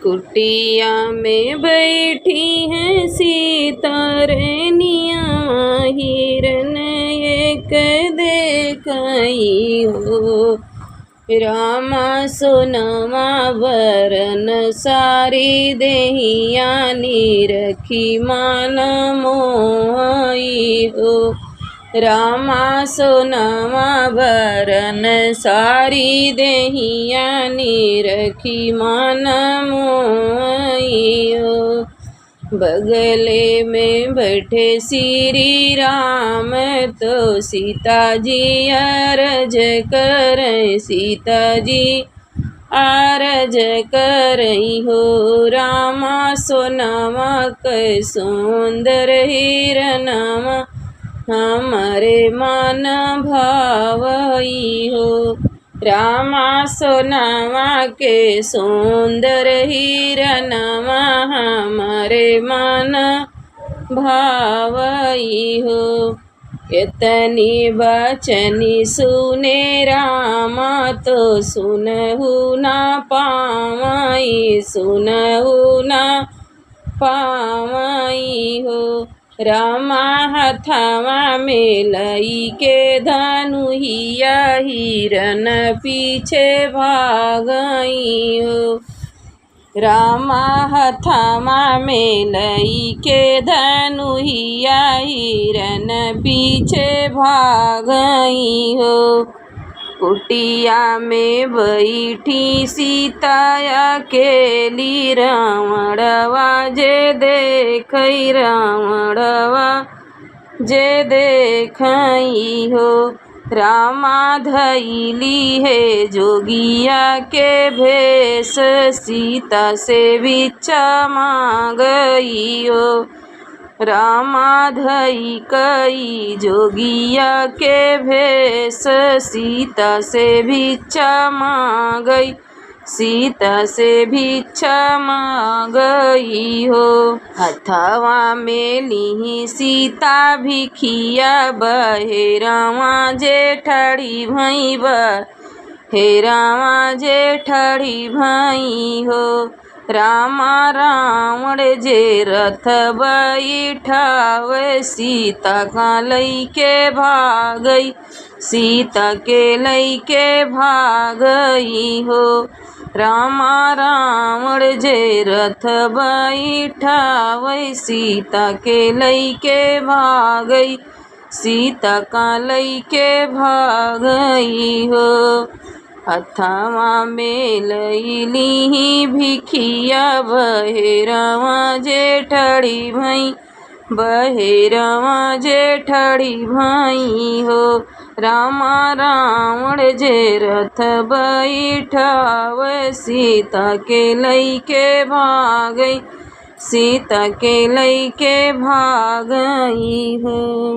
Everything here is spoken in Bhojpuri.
कुटिया में बैठी हैं सीता रैनिया, हिरन एक देखई हो। रामा सोनमा बरन सारी देहिया, निरखी मान मोही हो। रामा सोनमा बरन सारी देहिया, निरखी मान मोही हो। बगले में बैठे श्री राम, तो सीता जी अरज करें, सीता जी अरज करई हो। रामा सोनमा कै सुंदर हिरनमा, हमारे मन भावई हो। रामा सोनमा के सुंदर हिरनमा, हमारे मन भावई हो। इतनी बचनी सुने रामा, तो सुनहु ना पावई, सुनहु ना पावई हो। रामा हथवा में लई के धनुहिया, हिरन पीछे भागई हो। रामा हथवा में लई के धनुहिया, हिरन पीछे भागई हो। कुटिया में बैठी सीता अकेली, रावणवा जे देखई, रावणवा जे देखई हो। रामा धैली है जोगिया के भेष, सीता से भिक्षा मांगई हो। रामा धई कई जोगिया के भेष, सीता से भिक्षा मांगई, सीता से भिक्षा मांगई हो। हथवा में लीही सीता भिखिया, बहेरावा जेठड़ी भई, बहेरावा जेठड़ी भई हो। रामा रावण जे रथ बैठावे, सीता का लई के भागई, सीता के लई के भागई हो। रामा रावण जे रथ बैठावे, सीता के लई के भागई, सीता का लई के भागई हो। हथवा में लई लीही भिखिया, बहेरावा जेठड़ी भई, बहेरावा जेठड़ी भई हो। रामा रावण जे रथ बैठावे, सीता के लई के भागई, सीता के लई के भागई हो।